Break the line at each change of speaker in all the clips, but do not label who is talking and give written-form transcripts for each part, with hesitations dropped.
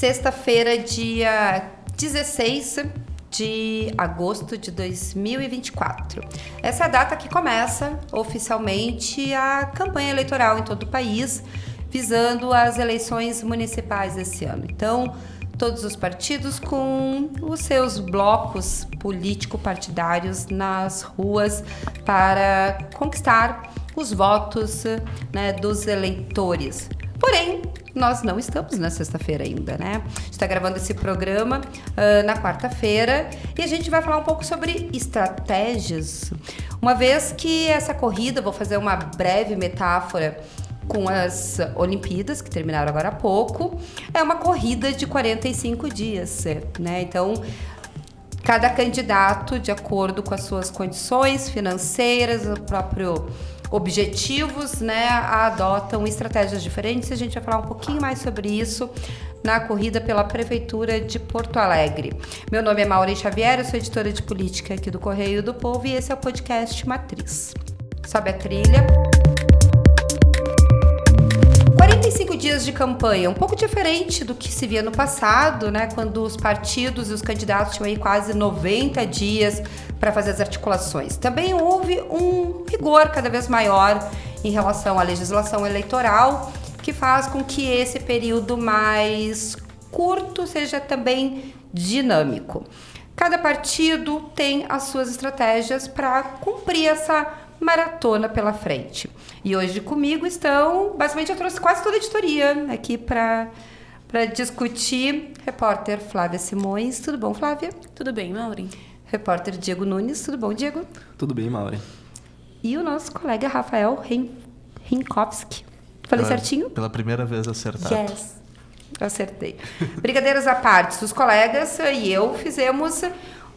sexta-feira, dia 16 de agosto de 2024. Essa é a data que começa oficialmente a campanha eleitoral em todo o país, visando as eleições municipais desse ano. Então, todos os partidos com os seus blocos político-partidários nas ruas para conquistar os votos, né, dos eleitores. Porém, nós não estamos na sexta-feira ainda, né? A gente está gravando esse programa na quarta-feira e a gente vai falar um pouco sobre estratégias. Uma vez que essa corrida, vou fazer uma breve metáfora com as Olimpíadas, que terminaram agora há pouco, é uma corrida de 45 dias, né? Então, cada candidato, de acordo com as suas condições financeiras, o próprio objetivos, né, adotam estratégias diferentes. A gente vai falar um pouquinho mais sobre isso na corrida pela Prefeitura de Porto Alegre. Meu nome é Maureen Xavier, eu sou editora de política aqui do Correio do Povo e esse é o podcast Matriz. Sobe a trilha. 45 dias de campanha, um pouco diferente do que se via no passado, né, quando os partidos e os candidatos tinham aí quase 90 dias para fazer as articulações. Também houve um rigor cada vez maior em relação à legislação eleitoral, que faz com que esse período mais curto seja também dinâmico. Cada partido tem as suas estratégias para cumprir essa maratona pela frente. E hoje comigo estão, basicamente eu trouxe quase toda a editoria aqui para discutir. Repórter Flávia Simões, tudo bom, Flávia?
Tudo bem, Maureen.
Repórter Diego Nunes, tudo bom, Diego?
Tudo bem, Maureen.
E o nosso colega Rafael Rinkowski. Falei certinho?
Pela primeira vez acertado.
Yes, eu acertei. Brincadeiras à parte, os colegas e eu fizemos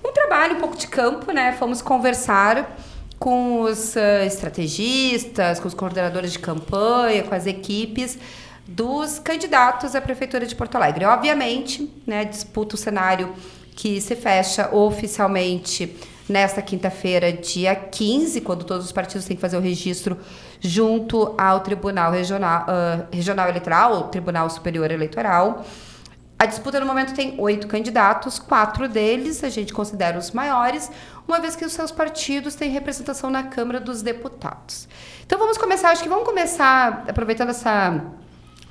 um trabalho um pouco de campo, né? Fomos conversar com os estrategistas, com os coordenadores de campanha, com as equipes dos candidatos à Prefeitura de Porto Alegre. Obviamente, né, disputa o cenário que se fecha oficialmente nesta quinta-feira, dia 15, quando todos os partidos têm que fazer o registro junto ao Tribunal Regional Eleitoral, ou Tribunal Superior Eleitoral. A disputa, no momento, tem 8 candidatos, 4 deles a gente considera os maiores, uma vez que os seus partidos têm representação na Câmara dos Deputados. Então, vamos começar, aproveitando essa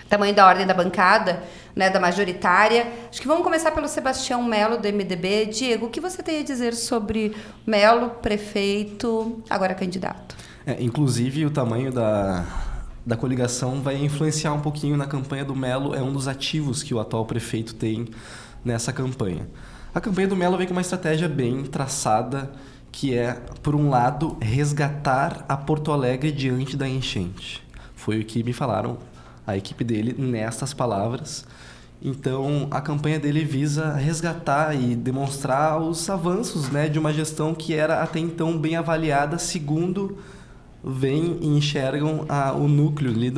tamanho da ordem da bancada, né, da majoritária, acho que vamos começar pelo Sebastião Melo, do MDB. Diego, o que você tem a dizer sobre Melo, prefeito, agora candidato?
Inclusive, o tamanho da coligação vai influenciar um pouquinho na campanha do Melo, é um dos ativos que o atual prefeito tem nessa campanha. A campanha do Melo vem com uma estratégia bem traçada, que é, por um lado, resgatar a Porto Alegre diante da enchente. Foi o que me falaram a equipe dele nestas palavras. Então, a campanha dele visa resgatar e demonstrar os avanços, né, de uma gestão que era até então bem avaliada, segundo vêm e enxergam o núcleo ali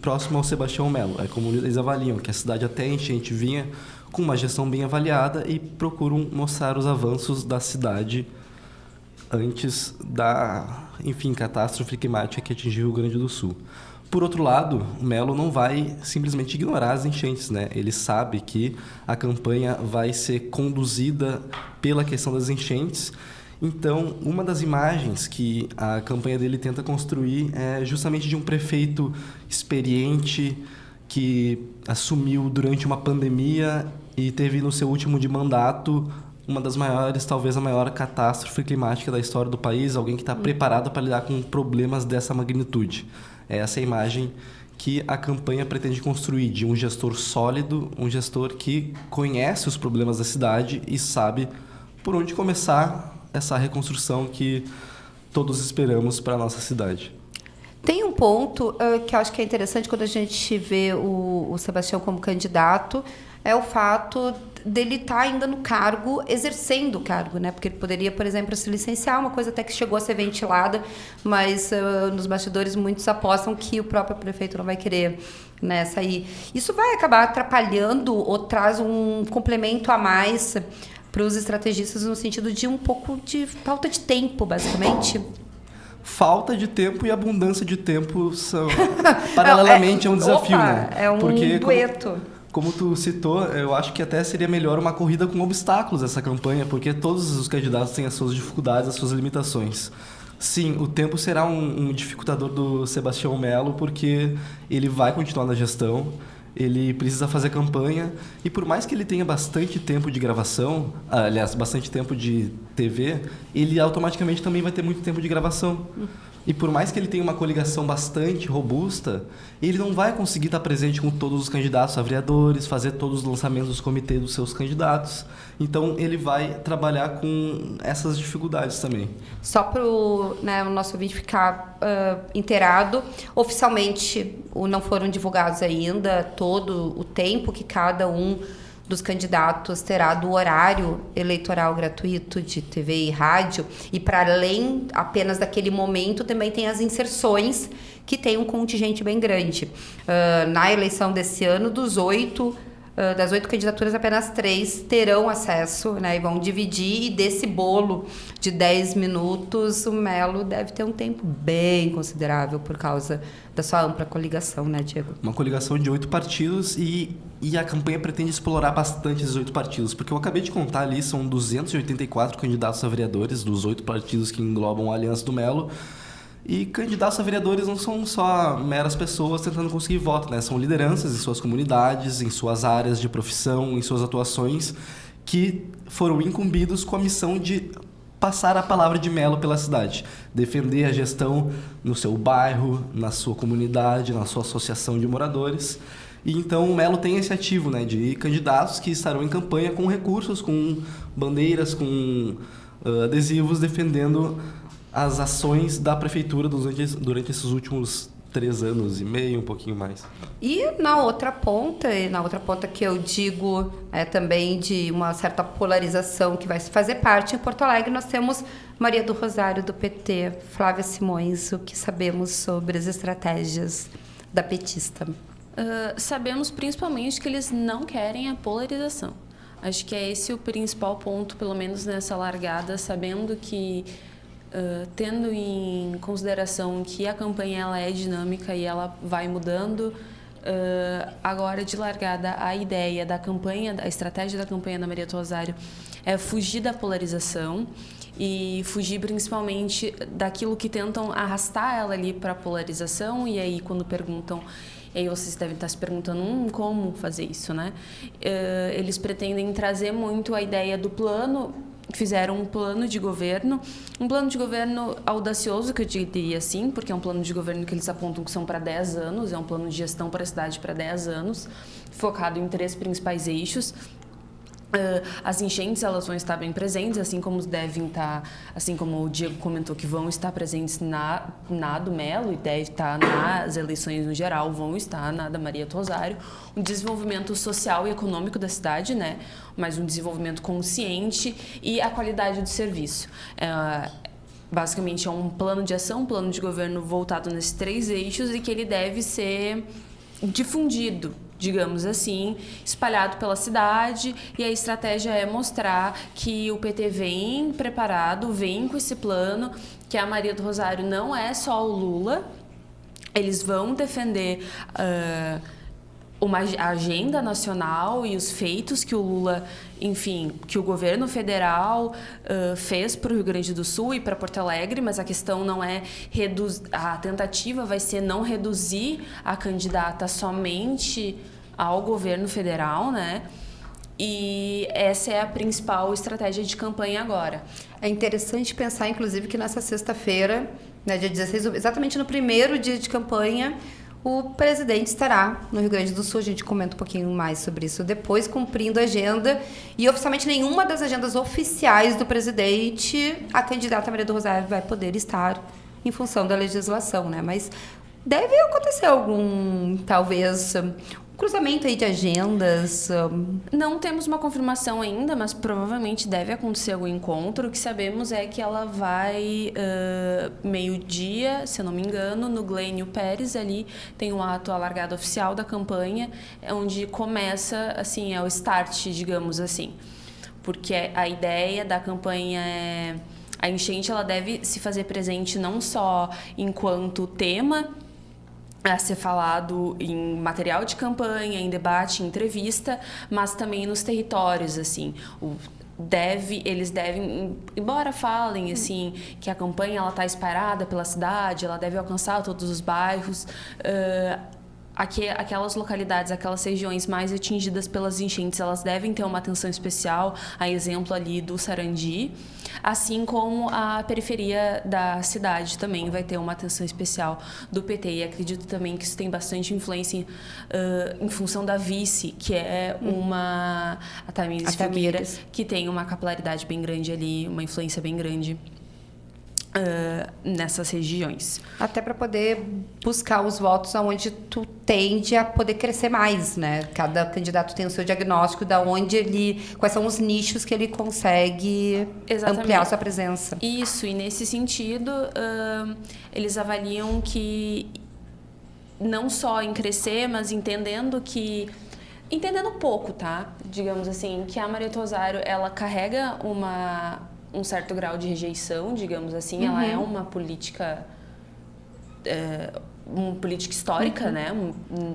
próximo ao Sebastião Melo. É como eles avaliam, que a cidade até enchente vinha com uma gestão bem avaliada e procuram mostrar os avanços da cidade antes da, catástrofe climática que atingiu o Rio Grande do Sul. Por outro lado, o Melo não vai simplesmente ignorar as enchentes, né? Ele sabe que a campanha vai ser conduzida pela questão das enchentes. Então, uma das imagens que a campanha dele tenta construir é justamente de um prefeito experiente que assumiu durante uma pandemia e teve no seu último de mandato uma das maiores, talvez a maior catástrofe climática da história do país, alguém que está preparado para lidar com problemas dessa magnitude. Essa é a imagem que a campanha pretende construir, de um gestor sólido, um gestor que conhece os problemas da cidade e sabe por onde começar essa reconstrução que todos esperamos para a nossa cidade.
Tem um ponto que eu acho que é interessante quando a gente vê o Sebastião como candidato, é o fato dele estar ainda no cargo, exercendo o cargo, né? Porque ele poderia, por exemplo, se licenciar, uma coisa até que chegou a ser ventilada, mas nos bastidores muitos apostam que o próprio prefeito não vai querer, né, sair. Isso vai acabar atrapalhando ou traz um complemento a mais para os estrategistas no sentido de um pouco de falta de tempo, basicamente?
Falta de tempo e abundância de tempo são, paralelamente, é um desafio,
opa,
né?
É um dueto.
Como tu citou, eu acho que até seria melhor uma corrida com obstáculos essa campanha, porque todos os candidatos têm as suas dificuldades, as suas limitações. Sim, o tempo será um dificultador do Sebastião Melo, porque ele vai continuar na gestão, ele precisa fazer campanha, e por mais que ele tenha bastante tempo de gravação, aliás, bastante tempo de TV, ele automaticamente também vai ter muito tempo de gravação. E por mais que ele tenha uma coligação bastante robusta, ele não vai conseguir estar presente com todos os candidatos a vereadores, fazer todos os lançamentos dos comitês dos seus candidatos. Então, ele vai trabalhar com essas dificuldades também.
Só para o nosso ouvinte ficar inteirado, oficialmente não foram divulgados ainda todo o tempo que cada um dos candidatos terá do horário eleitoral gratuito de TV e rádio, e para além apenas daquele momento também tem as inserções, que tem um contingente bem grande. Na eleição desse ano, das 8 candidaturas, apenas 3 terão acesso, né, e vão dividir, e desse bolo de 10 minutos, o Melo deve ter um tempo bem considerável por causa da sua ampla coligação, né, Diego?
Uma coligação de 8 partidos e a campanha pretende explorar bastante esses 8 partidos, porque eu acabei de contar ali, são 284 candidatos a vereadores dos 8 partidos que englobam a Aliança do Melo. E candidatos a vereadores não são só meras pessoas tentando conseguir voto, né? São lideranças em suas comunidades, em suas áreas de profissão, em suas atuações, que foram incumbidos com a missão de passar a palavra de Melo pela cidade, defender a gestão no seu bairro, na sua comunidade, na sua associação de moradores. E então o Melo tem esse ativo, né, de candidatos que estarão em campanha com recursos, com bandeiras, com adesivos, defendendo as ações da prefeitura durante esses últimos 3 anos e meio, um pouquinho mais.
E na outra ponta que eu digo também de uma certa polarização que vai se fazer parte, em Porto Alegre nós temos Maria do Rosário do PT, Flávia Simões. O que sabemos sobre as estratégias da petista?
Sabemos principalmente que eles não querem a polarização. Acho que é esse o principal ponto, pelo menos nessa largada, sabendo que tendo em consideração que a campanha ela é dinâmica e ela vai mudando, agora de largada a ideia da campanha, a estratégia da campanha da Maria do Rosário é fugir da polarização e fugir principalmente daquilo que tentam arrastar ela ali para a polarização. E aí quando perguntam, e aí vocês devem estar se perguntando como fazer isso, né? Eles pretendem trazer muito a ideia do plano. Fizeram um plano de governo audacioso, que eu diria assim, porque é um plano de governo que eles apontam que são para 10 anos, é um plano de gestão para a cidade para 10 anos, focado em 3 principais eixos. As enchentes elas vão estar bem presentes, assim como devem estar, assim como o Diego comentou, que vão estar presentes na do Melo e deve estar nas eleições no geral, vão estar na da Maria do Rosário. Um desenvolvimento social e econômico da cidade, né? Mas um desenvolvimento consciente e a qualidade do serviço. Basicamente é um plano de ação, um plano de governo voltado nesses 3 eixos e que ele deve ser difundido, digamos assim, espalhado pela cidade, e a estratégia é mostrar que o PT vem preparado, vem com esse plano, que a Maria do Rosário não é só o Lula, eles vão defender uma agenda nacional e os feitos que o Lula, enfim, que o governo federal fez para o Rio Grande do Sul e para Porto Alegre, mas a questão não é a tentativa vai ser não reduzir a candidata somente ao governo federal, né? E essa é a principal estratégia de campanha agora.
É interessante pensar, inclusive, que nessa sexta-feira, né, dia 16, exatamente no primeiro dia de campanha, o presidente estará no Rio Grande do Sul. A gente comenta um pouquinho mais sobre isso depois, cumprindo a agenda. E oficialmente nenhuma das agendas oficiais do presidente, a candidata Maria do Rosário vai poder estar em função da legislação, né? Mas deve acontecer algum, talvez, cruzamento aí de agendas.
Não temos uma confirmação ainda, mas provavelmente deve acontecer algum encontro. O que sabemos é que ela vai meio-dia, se eu não me engano, no Glênio Pérez, ali tem um ato alargado oficial da campanha, onde começa, assim, é o start, digamos assim. Porque a ideia da campanha é a enchente, ela deve se fazer presente não só enquanto tema, a ser falado em material de campanha, em debate, em entrevista, mas também nos territórios, assim. Eles devem, embora falem assim que a campanha ela está espalhada pela cidade, ela deve alcançar todos os bairros, aquelas localidades, aquelas regiões mais atingidas pelas enchentes, elas devem ter uma atenção especial, a exemplo ali do Sarandi, assim como a periferia da cidade também vai ter uma atenção especial do PT. E acredito também que isso tem bastante influência em função da vice, que é a Tamires Filgueira, que tem uma capilaridade bem grande ali, uma influência bem grande nessas regiões.
Até para poder buscar os votos onde tu tende a poder crescer mais, né? Cada candidato tem o seu diagnóstico da onde quais são os nichos que ele consegue ampliar a sua presença.
Isso, e nesse sentido, eles avaliam que não só em crescer, mas entendendo pouco, tá? Digamos assim, que a Maria do Rosário, ela carrega um certo grau de rejeição, digamos assim. Ela é uma política histórica, né,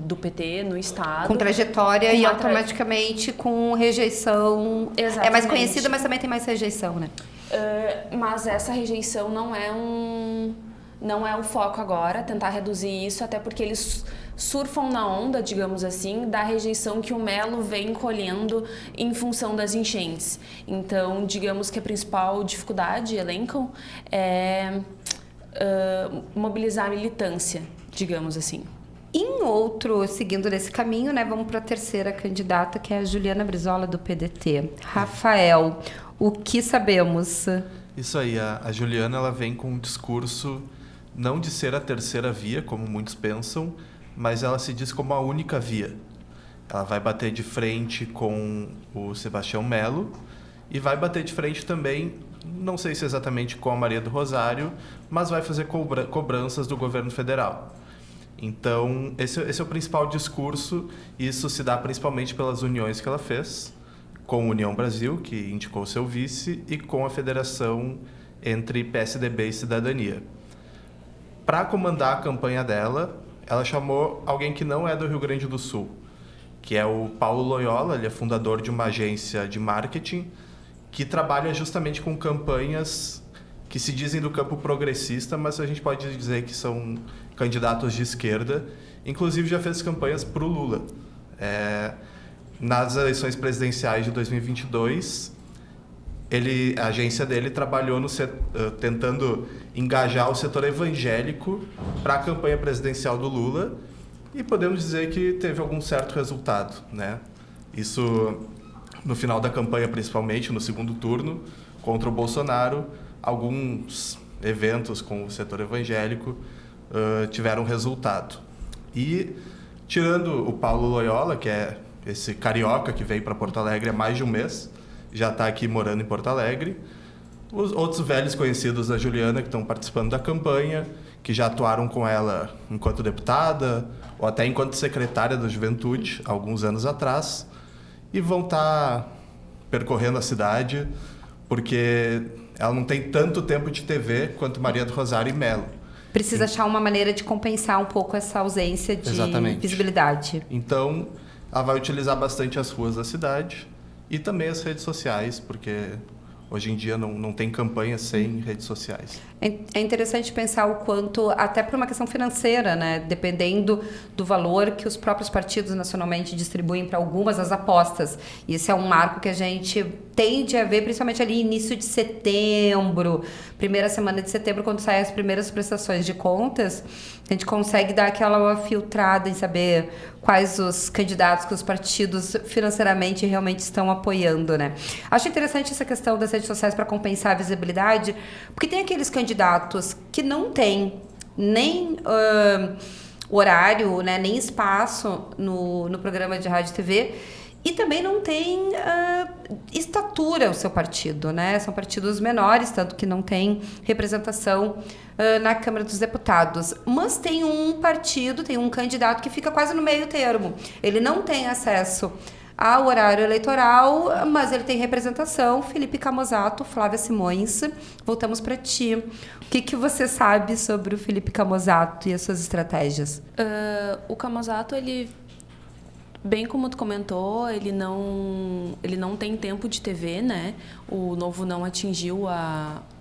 do PT no Estado.
Com trajetória e automaticamente com rejeição.
Exatamente.
É mais conhecida, mas também tem mais rejeição, né?
Mas essa rejeição não é o foco agora, tentar reduzir isso, até porque eles surfam na onda, digamos assim, da rejeição que o Melo vem colhendo em função das enchentes. Então, digamos que a principal dificuldade, elencam, é mobilizar a militância, digamos assim.
Seguindo nesse caminho, né, vamos para a terceira candidata, que é a Juliana Brizola, do PDT. Rafael, o que sabemos?
Isso aí, a Juliana ela vem com um discurso não de ser a terceira via, como muitos pensam, mas ela se diz como a única via. Ela vai bater de frente com o Sebastião Melo e vai bater de frente também, não sei se exatamente com a Maria do Rosário, mas vai fazer cobranças do governo federal. Então, esse é o principal discurso. Isso se dá principalmente pelas uniões que ela fez com a União Brasil, que indicou seu vice, e com a federação entre PSDB e Cidadania. Para comandar a campanha dela, ela chamou alguém que não é do Rio Grande do Sul, que é o Paulo Loyola. Ele é fundador de uma agência de marketing que trabalha justamente com campanhas que se dizem do campo progressista, mas a gente pode dizer que são candidatos de esquerda. Inclusive, já fez campanhas para o Lula. Nas eleições presidenciais de 2022, a agência dele trabalhou tentando engajar o setor evangélico para a campanha presidencial do Lula, e podemos dizer que teve algum certo resultado, né? Isso no final da campanha, principalmente no segundo turno, contra o Bolsonaro. Alguns eventos com o setor evangélico tiveram resultado. E, tirando o Paulo Loyola, que é esse carioca que veio para Porto Alegre há mais de um mês, já está aqui morando em Porto Alegre, os outros velhos conhecidos da Juliana que estão participando da campanha, que já atuaram com ela enquanto deputada ou até enquanto secretária da Juventude, alguns anos atrás, e vão estar percorrendo a cidade, porque ela não tem tanto tempo de TV quanto Maria do Rosário e Melo.
Precisa achar uma maneira de compensar um pouco essa ausência de visibilidade.
Então, ela vai utilizar bastante as ruas da cidade e também as redes sociais, porque hoje em dia não tem campanha sem redes sociais.
É interessante pensar o quanto, até por uma questão financeira, né? Dependendo do valor que os próprios partidos nacionalmente distribuem para algumas das apostas. E esse é um marco que a gente tende a ver, principalmente ali início de setembro, primeira semana de setembro, quando saem as primeiras prestações de contas, a gente consegue dar aquela filtrada em saber quais os candidatos que os partidos financeiramente realmente estão apoiando, né? Acho interessante essa questão das redes sociais para compensar a visibilidade, porque tem aqueles candidatos que não têm nem horário, né, nem espaço no programa de rádio e TV, e também não tem estatura o seu partido, né? São partidos menores, tanto que não tem representação na Câmara dos Deputados. Mas tem um partido, tem um candidato que fica quase no meio termo. Ele não tem acesso ao horário eleitoral, mas ele tem representação. Felipe Camozzato, Flávia Simões, voltamos para ti. O que você sabe sobre o Felipe Camozzato e as suas estratégias?
O Camozzato, ele, bem como tu comentou, ele não tem tempo de TV, né? O Novo não atingiu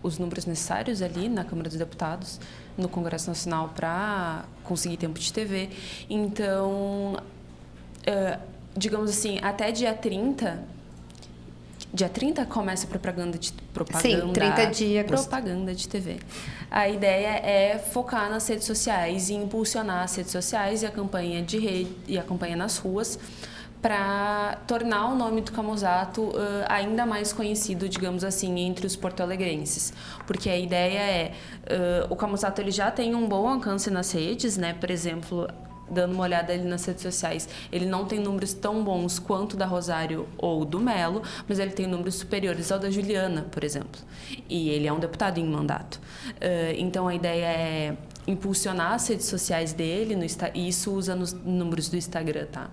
os números necessários ali na Câmara dos Deputados, no Congresso Nacional, para conseguir tempo de TV. Então, digamos assim, até dia 30... Dia 30 começa a propaganda de
Sim, 30 dias.
Propaganda de TV. A ideia é focar nas redes sociais e impulsionar as redes sociais e a campanha de rede e a campanha nas ruas para tornar o nome do Camozzato ainda mais conhecido, digamos assim, entre os porto-alegrenses. Porque a ideia é... o Camozzato, ele já tem um bom alcance nas redes, né? Por exemplo, dando uma olhada ali nas redes sociais, ele não tem números tão bons quanto o da Rosário ou do Melo, mas ele tem números superiores ao da Juliana, por exemplo. E ele é um deputado em mandato. Então, a ideia é impulsionar as redes sociais dele, e isso usa nos números do Instagram, tá?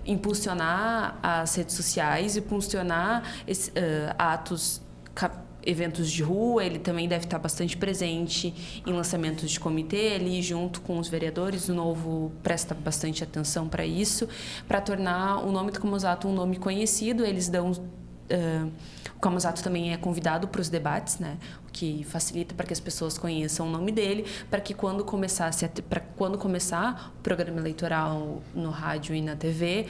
Impulsionar as redes sociais, impulsionar eventos de rua. Ele também deve estar bastante presente em lançamentos de comitê ali junto com os vereadores. O Novo presta bastante atenção para isso, para tornar o nome do Camozzato um nome conhecido. Eles dão... o Camozzato também é convidado para os debates, né? O que facilita para que as pessoas conheçam o nome dele, para que quando começar o programa eleitoral no rádio e na TV...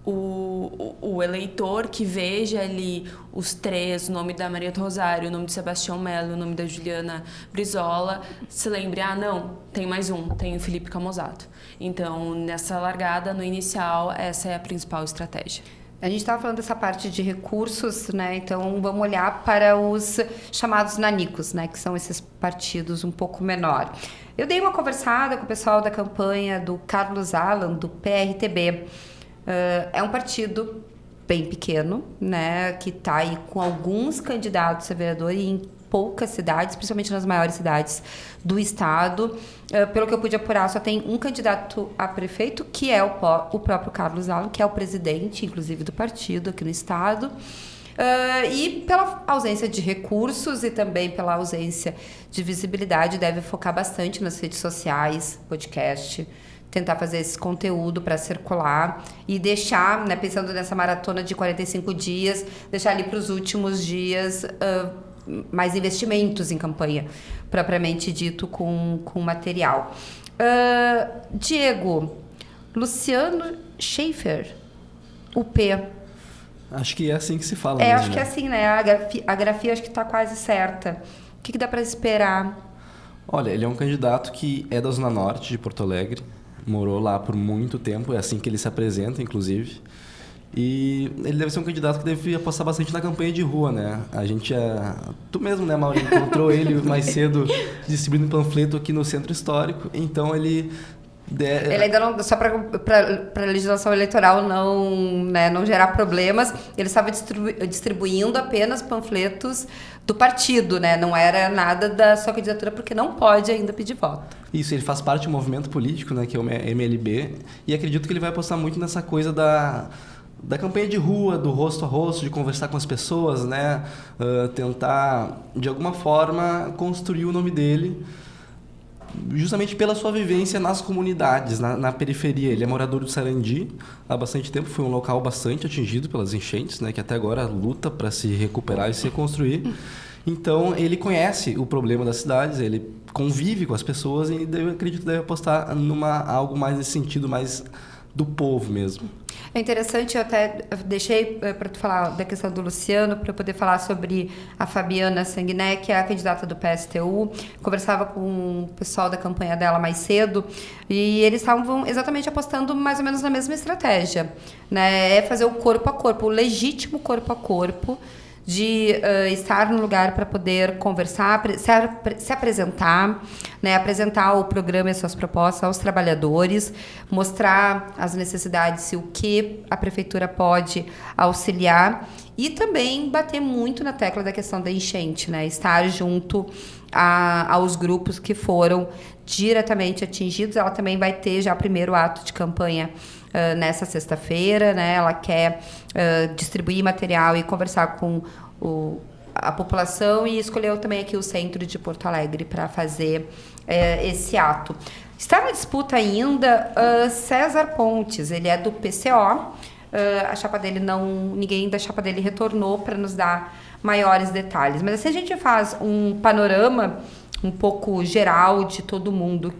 O eleitor que veja ali os três, o nome da Maria do Rosário, o nome de Sebastião Melo, o nome da Juliana Brizola, se lembre, não, tem mais um, tem o Felipe Camozzato. Então, nessa largada, no inicial, essa é a principal estratégia.
A gente estava falando dessa parte de recursos, né? Então, vamos olhar para os chamados nanicos, né? Que são esses partidos um pouco menor. Eu dei uma conversada com o pessoal da campanha do Carlos Alan, do PRTB. É um partido bem pequeno, né, que está aí com alguns candidatos a vereador em poucas cidades, principalmente nas maiores cidades do estado. Pelo que eu pude apurar, só tem um candidato a prefeito, que é o próprio Carlos Alan, que é o presidente, inclusive, do partido aqui no estado. E pela ausência de recursos e também pela ausência de visibilidade, deve focar bastante nas redes sociais, podcast, tentar fazer esse conteúdo para circular e deixar, né, pensando nessa maratona de 45 dias, deixar ali para os últimos dias mais investimentos em campanha, propriamente dito, com material. Diego, Luciano Schaefer, UP.
Acho que é assim que se fala mesmo,
acho que é assim, né? A grafia acho que está quase certa. O que dá para esperar?
Olha, ele é um candidato que é da Zona Norte de Porto Alegre, morou lá por muito tempo, é assim que ele se apresenta, inclusive. E ele deve ser um candidato que deve apostar bastante na campanha de rua, né? A gente tu mesmo, né, Mauro, encontrou ele mais cedo distribuindo panfleto aqui no Centro Histórico. Então ele ainda não, só para a legislação eleitoral não gerar problemas, ele estava distribuindo apenas panfletos do partido, né? Não era nada da sua candidatura, porque não pode ainda pedir voto. Isso, ele faz parte de um movimento político, né, que é o MLB, e acredito que ele vai apostar muito nessa coisa da campanha de rua, do rosto a rosto, de conversar com as pessoas, né? Tentar, de alguma forma, construir o nome dele, justamente pela sua vivência nas comunidades, na periferia. Ele é morador do Sarandi há bastante tempo, foi um local bastante atingido pelas enchentes, né, que até agora luta para se recuperar e se reconstruir. Então, ele conhece o problema das cidades, ele convive com as pessoas e eu acredito que deve apostar algo mais nesse sentido, mais do povo mesmo.
É interessante, eu até deixei para tu falar da questão do Luciano, para eu poder falar sobre a Fabiana Sanguiné, que é a candidata do PSTU. Conversava com o pessoal da campanha dela mais cedo e eles estavam exatamente apostando mais ou menos na mesma estratégia, né? É fazer o corpo a corpo, o legítimo corpo a corpo, de estar no lugar para poder conversar, se apresentar, né, apresentar o programa e as suas propostas aos trabalhadores, mostrar as necessidades e o que a prefeitura pode auxiliar e também bater muito na tecla da questão da enchente, né, estar junto aos grupos que foram diretamente atingidos. Ela também vai ter já o primeiro ato de campanha nessa sexta-feira, né? Ela quer distribuir material e conversar com a população e escolheu também aqui o centro de Porto Alegre para fazer esse ato. Está na disputa ainda César Pontes, ele é do PCO. A chapa dele ninguém da chapa dele retornou para nos dar maiores detalhes. Mas assim a gente faz um panorama um pouco geral de todo mundo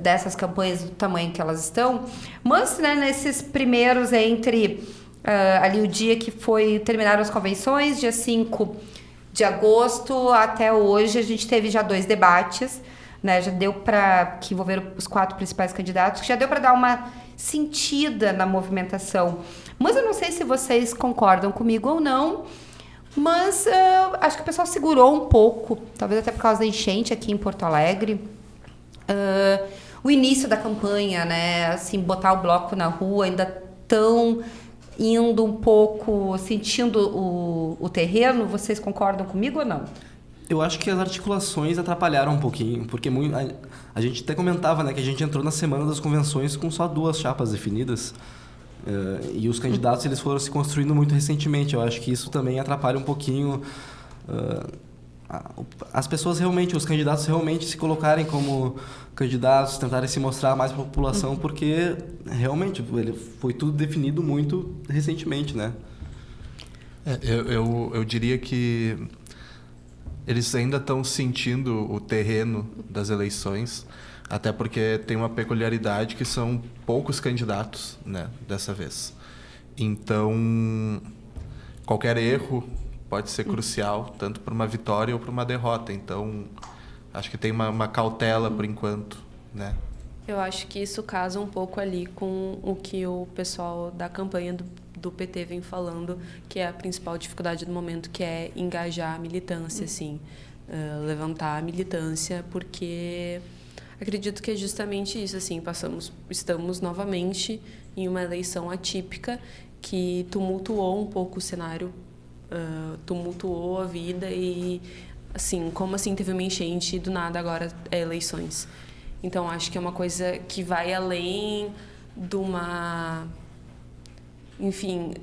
dessas campanhas do tamanho que elas estão. Mas, né, nesses primeiros entre ali o dia que terminaram as convenções, dia 5 de agosto até hoje, a gente teve já 2 debates, né? Já deu que envolveram os 4 principais candidatos, já deu para dar uma sentida na movimentação. Mas eu não sei se vocês concordam comigo ou não, mas acho que o pessoal segurou um pouco, talvez até por causa da enchente aqui em Porto Alegre. O início da campanha, né? Assim, botar o bloco na rua, ainda tão indo um pouco, sentindo o terreno. Vocês concordam comigo ou não?
Eu acho que as articulações atrapalharam um pouquinho, porque a gente até comentava, né, que a gente entrou na semana das convenções com só 2 chapas definidas, e os candidatos eles foram se construindo muito recentemente. Eu acho que isso também atrapalha um pouquinho as pessoas realmente, os candidatos realmente se colocarem como candidatos, tentarem se mostrar mais para a população, porque realmente foi tudo definido muito recentemente, né?
Eu diria que eles ainda estão sentindo o terreno das eleições, até porque tem uma peculiaridade que são poucos candidatos, né, dessa vez. Então, qualquer erro pode ser crucial, tanto para uma vitória ou para uma derrota. Então, acho que tem uma cautela por enquanto, né?
Eu acho que isso casa um pouco ali com o que o pessoal da campanha do PT vem falando, que é a principal dificuldade do momento, que é engajar a militância, assim, levantar a militância, porque acredito que é justamente isso, assim, estamos novamente em uma eleição atípica que tumultuou um pouco o cenário, tumultuou a vida e, assim, como assim teve uma enchente e do nada agora é eleições. Então, acho que é uma coisa que vai além de uma... Enfim,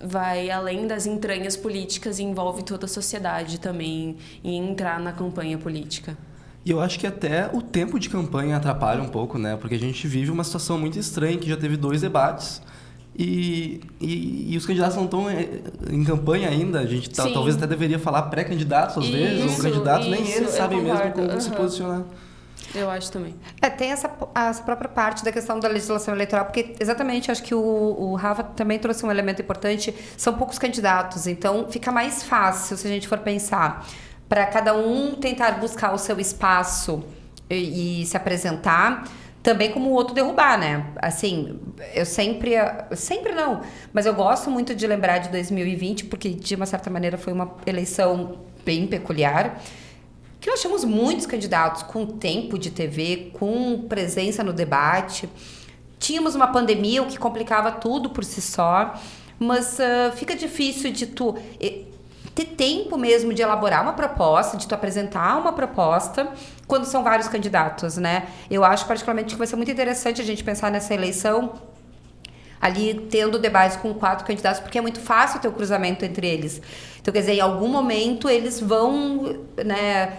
vai além das entranhas políticas e envolve toda a sociedade também em entrar na campanha política.
E eu acho que até o tempo de campanha atrapalha um pouco, né? Porque a gente vive uma situação muito estranha, que já teve 2 debates e os candidatos não estão em campanha ainda. A gente talvez até deveria falar pré-candidatos às vezes, ou candidatos, nem eles sabem mesmo como se posicionar.
Eu acho também.
Tem essa própria parte da questão da legislação eleitoral, porque exatamente, acho que o Rafa também trouxe um elemento importante, são poucos candidatos, então fica mais fácil, se a gente for pensar, para cada um tentar buscar o seu espaço e se apresentar, também como o outro derrubar, né? Assim, eu sempre não, mas eu gosto muito de lembrar de 2020, porque de uma certa maneira foi uma eleição bem peculiar, que nós tínhamos muitos candidatos com tempo de TV, com presença no debate. Tínhamos uma pandemia, o que complicava tudo por si só, mas fica difícil de tu ter tempo mesmo de elaborar uma proposta, de tu apresentar uma proposta, quando são vários candidatos, né? Eu acho particularmente que vai ser muito interessante a gente pensar nessa eleição ali tendo debates com 4 candidatos, porque é muito fácil ter o cruzamento entre eles. Então, quer dizer, em algum momento eles vão, né,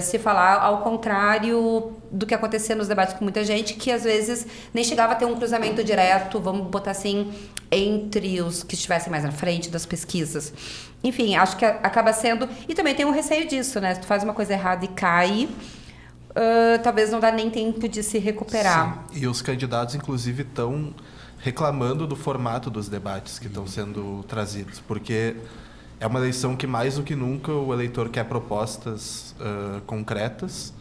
se falar ao contrário do que acontecia nos debates com muita gente, que às vezes nem chegava a ter um cruzamento direto, vamos botar assim, entre os que estivessem mais na frente das pesquisas. Enfim, acho que acaba sendo... E também tem um receio disso, né? Se tu faz uma coisa errada e cai, talvez não dá nem tempo de se recuperar.
Sim. E os candidatos, inclusive, estão reclamando do formato dos debates que estão sendo trazidos, porque é uma eleição que, mais do que nunca, o eleitor quer propostas concretas,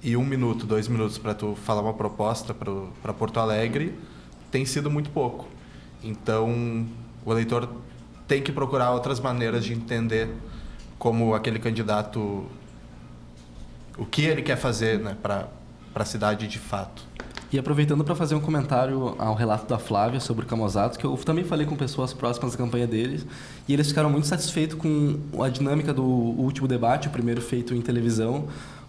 e 1 minuto, 2 minutos para tu falar uma proposta para Porto Alegre tem sido muito pouco. Então, o eleitor tem que procurar outras maneiras de entender como aquele candidato, o que ele quer fazer, né, para a cidade de fato.
E aproveitando para fazer um comentário ao relato da Flávia sobre o Camozato, que eu também falei com pessoas próximas da campanha deles, e eles ficaram muito satisfeitos com a dinâmica do último debate, o primeiro feito em televisão,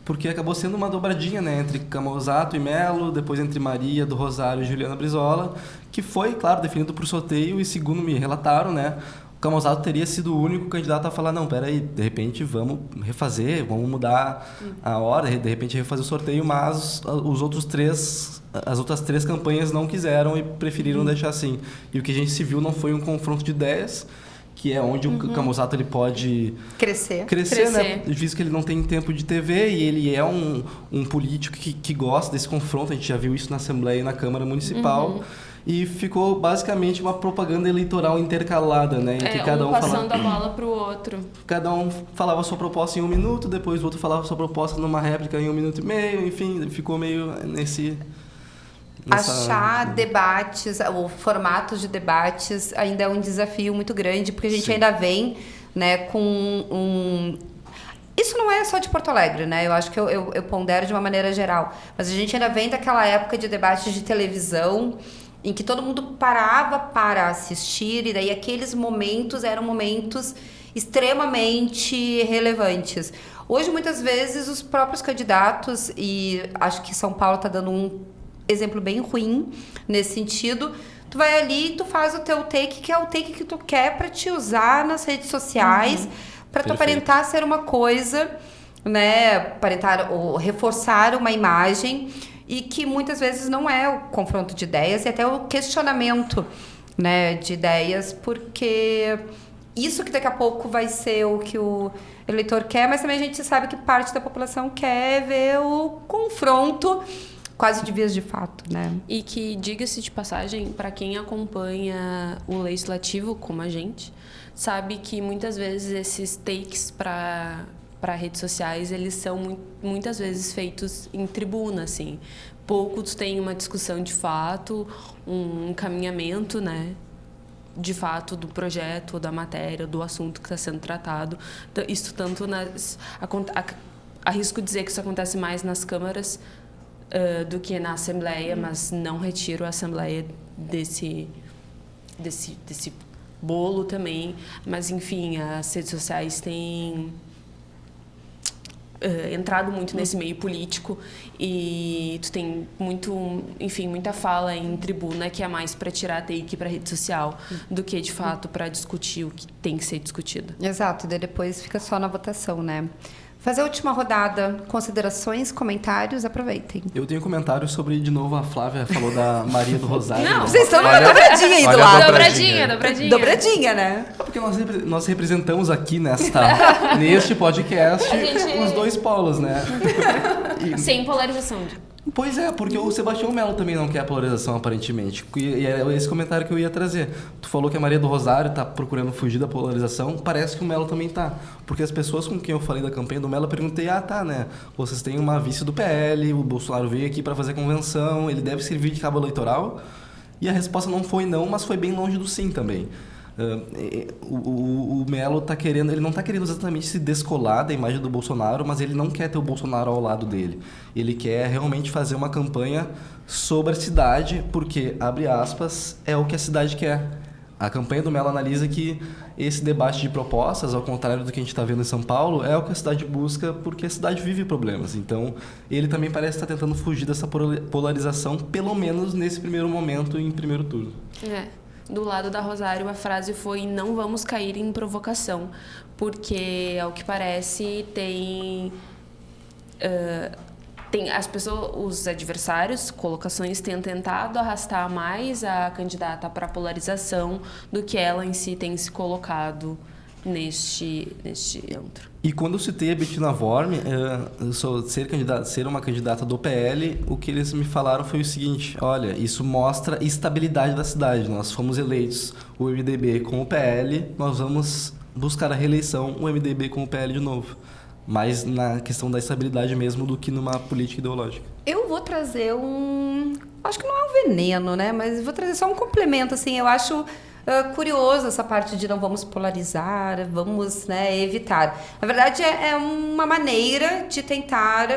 porque acabou sendo uma dobradinha, né, entre Camozzato e Melo, depois entre Maria do Rosário e Juliana Brizola, que foi, claro, definido por sorteio e, segundo me relataram, né, o Camozzato teria sido o único candidato a falar, não, peraí, de repente vamos refazer, vamos mudar a hora, de repente refazer o sorteio, mas as outras 3 campanhas não quiseram e preferiram deixar assim. E o que a gente se viu não foi um confronto de ideias, que é onde o Camozzato ele pode crescer, né? Visto que ele não tem tempo de TV e ele é um político que gosta desse confronto. A gente já viu isso na Assembleia e na Câmara Municipal. E ficou basicamente uma propaganda eleitoral intercalada, né? Em que cada um
passando a bola pro outro.
Cada um falava a sua proposta em 1 minuto, depois o outro falava a sua proposta numa réplica em 1 minuto e meio, enfim, ficou meio
Achar debates, ou formatos de debates ainda é um desafio muito grande, porque a gente ainda vem, né, com Isso não é só de Porto Alegre, né? Eu acho que eu pondero de uma maneira geral. Mas a gente ainda vem daquela época de debates de televisão, em que todo mundo parava para assistir, e daí aqueles momentos eram momentos extremamente relevantes. Hoje, muitas vezes, os próprios candidatos, e acho que São Paulo está dando um exemplo bem ruim nesse sentido, tu vai ali e tu faz o teu take, que é o take que tu quer para te usar nas redes sociais, para tu aparentar ser uma coisa, né, aparentar ou reforçar uma imagem, e que muitas vezes não é o confronto de ideias e até o questionamento, né, de ideias, porque isso que daqui a pouco vai ser o que o eleitor quer, mas também a gente sabe que parte da população quer ver o confronto quase de vias de fato, né?
E que, diga-se de passagem, para quem acompanha o legislativo, como a gente, sabe que muitas vezes esses takes para redes sociais, eles são muitas vezes feitos em tribuna, assim. Poucos têm uma discussão de fato, um encaminhamento, né, de fato, do projeto, da matéria, do assunto que está sendo tratado. Isso tanto arrisco dizer que isso acontece mais nas câmaras do que na Assembleia, mas não retiro a Assembleia desse bolo também. Mas, enfim, as redes sociais têm entrado muito nesse meio político e tu tem muita fala em tribuna, que é mais para tirar take para rede social do que, de fato, para discutir o que tem que ser discutido.
Exato, e depois fica só na votação, né? Fazer a última rodada, considerações, comentários, aproveitem.
Eu tenho comentários sobre, de novo, a Flávia falou da Maria do Rosário.
Não,
vocês estão numa dobradinha aí do lado. Dobradinha, né?
Porque nós representamos aqui neste podcast os dois polos, né?
Sem polarização.
Pois é, porque o Sebastião Melo também não quer polarização, aparentemente. E é esse comentário que eu ia trazer. Tu falou que a Maria do Rosário tá procurando fugir da polarização. Parece que o Melo também tá. Porque as pessoas com quem eu falei da campanha do Melo, eu perguntei, né? Vocês têm uma vice do PL, o Bolsonaro veio aqui para fazer convenção, ele deve servir de cabo eleitoral? E a resposta não foi não, mas foi bem longe do sim também. O Melo tá querendo, ele não está querendo exatamente se descolar da imagem do Bolsonaro, mas ele não quer ter o Bolsonaro ao lado dele. Ele quer realmente fazer uma campanha sobre a cidade, porque, abre aspas, é o que a cidade quer. A campanha do Melo analisa que esse debate de propostas, ao contrário do que a gente está vendo em São Paulo, é o que a cidade busca, porque a cidade vive problemas. Então, ele também parece estar tentando fugir dessa polarização, pelo menos nesse primeiro momento, em primeiro turno.
Do lado da Rosário, a frase foi: não vamos cair em provocação, porque, ao que parece, tem as pessoas, os adversários, colocações, têm tentado arrastar mais a candidata para uma do que ela em si tem se colocado neste antro.
E quando eu citei a Bettina Worm, ser uma candidata do PL, o que eles me falaram foi o seguinte: olha, isso mostra a estabilidade da cidade. Nós fomos eleitos o MDB com o PL, nós vamos buscar a reeleição o MDB com o PL de novo. Mais na questão da estabilidade mesmo do que numa política ideológica. Eu
vou trazer acho que não é um veneno, né? Mas vou trazer só um complemento, assim. Eu acho curioso essa parte de não vamos polarizar, vamos, né, evitar. Na verdade, é uma maneira de tentar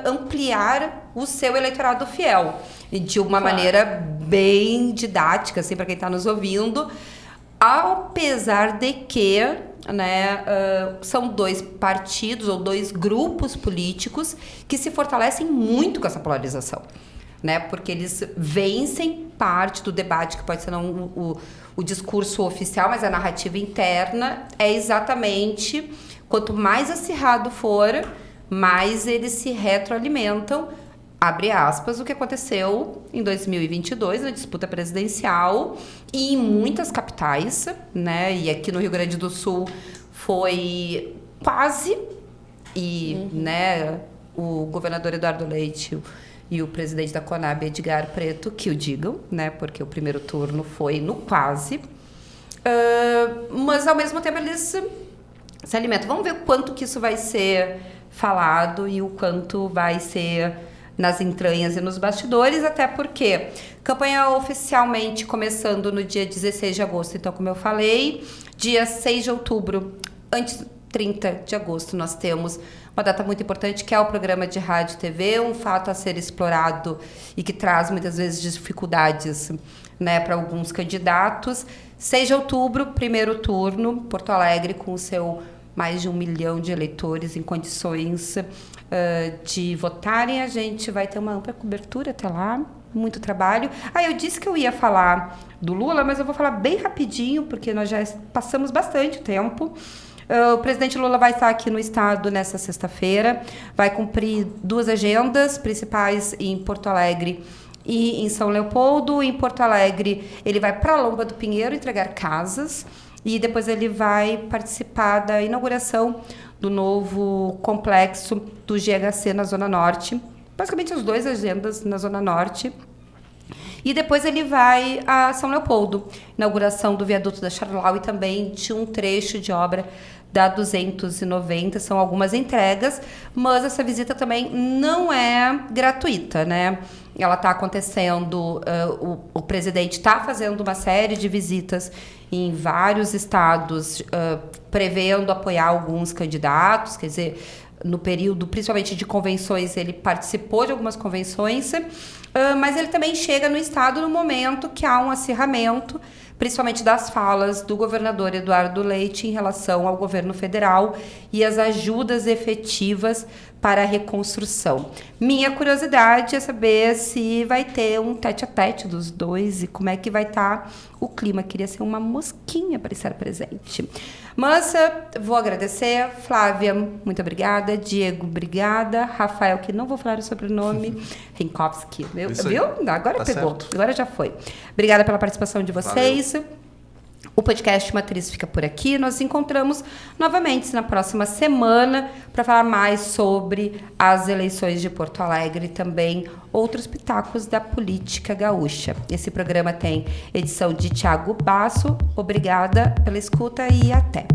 ampliar o seu eleitorado fiel. E de uma maneira bem didática, assim, para quem está nos ouvindo. Apesar de que né, são 2 partidos ou 2 grupos políticos que se fortalecem muito com essa polarização, né, porque eles vencem parte do debate que pode ser não o discurso oficial, mas a narrativa interna é exatamente, quanto mais acirrado for, mais eles se retroalimentam, abre aspas, o que aconteceu em 2022, na disputa presidencial, e em muitas capitais, né? E aqui no Rio Grande do Sul foi quase, e né, o governador Eduardo Leite e o presidente da Conab, Edgar Preto, que o digam, né? Porque o primeiro turno foi no quase. Mas, ao mesmo tempo, eles se alimentam. Vamos ver o quanto que isso vai ser falado e o quanto vai ser nas entranhas e nos bastidores, até porque campanha oficialmente começando no dia 16 de agosto. Então, como eu falei, dia 6 de outubro, antes 30 de agosto, nós temos uma data muito importante, que é o programa de rádio e TV, um fato a ser explorado e que traz muitas vezes dificuldades, né, para alguns candidatos. 6 de outubro, primeiro turno, Porto Alegre, com o seu mais de 1 milhão de eleitores em condições de votarem. A gente vai ter uma ampla cobertura até lá, muito trabalho. Eu disse que eu ia falar do Lula, mas eu vou falar bem rapidinho, porque nós já passamos bastante tempo. O presidente Lula vai estar aqui no estado nessa sexta-feira, vai cumprir 2 agendas principais em Porto Alegre e em São Leopoldo. Em Porto Alegre, ele vai para a Lomba do Pinheiro entregar casas e depois ele vai participar da inauguração do novo complexo do GHC na Zona Norte. Basicamente, as 2 agendas na Zona Norte. E depois ele vai a São Leopoldo, inauguração do viaduto da Charlau e também de um trecho de obra da 290, são algumas entregas, mas essa visita também não é gratuita, né? Ela está acontecendo, o presidente está fazendo uma série de visitas em vários estados, prevendo apoiar alguns candidatos, quer dizer, no período, principalmente de convenções, ele participou de algumas convenções, mas ele também chega no estado no momento que há um acirramento, principalmente das falas do governador Eduardo Leite em relação ao governo federal e as ajudas efetivas para a reconstrução. Minha curiosidade é saber se vai ter um tete-a-tete dos 2 e como é que vai estar o clima. Queria ser uma mosquinha para estar presente. Mas vou agradecer. Flávia, muito obrigada. Diego, obrigada. Rafael, que não vou falar o sobrenome. Rinkowski. Viu? Agora
tá
pegou.
Certo.
Agora já foi. Obrigada pela participação de vocês.
Valeu.
O podcast Matriz fica por aqui. Nós nos encontramos novamente na próxima semana para falar mais sobre as eleições de Porto Alegre e também outros pitacos da política gaúcha. Esse programa tem edição de Thiago Basso. Obrigada pela escuta e até.